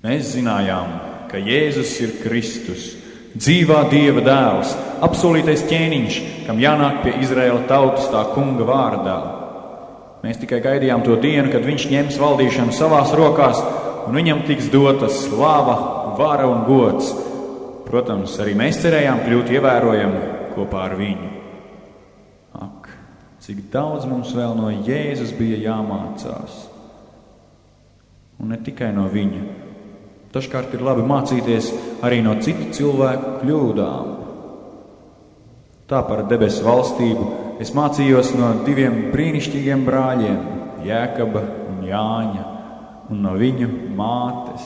Mēs zinājām, ka Jēzus ir Kristus, dzīvā Dieva dēls, apsolītais ķēniņš, kam jānāk pie Izraēla tautas tā kunga vārdā. Mēs tikai gaidījām to dienu, kad viņš ņems valdīšanu savās rokās, un viņam tiks dota slava, vara un gods. Protams, arī mēs cerējām kļūt ievērojami kopā ar viņu. Ak, cik daudz mums vēl no Jēzus bija jāmācās. Un ne tikai no viņa. Dažkārt ir labi mācīties arī no citu cilvēku kļūdām. Tā par debesu valstību es mācījos no 2 brīnišķīgiem brāļiem, Jēkaba un Jāņa, un no viņu mātes.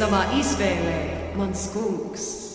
Savā izvēlē, mans kungs.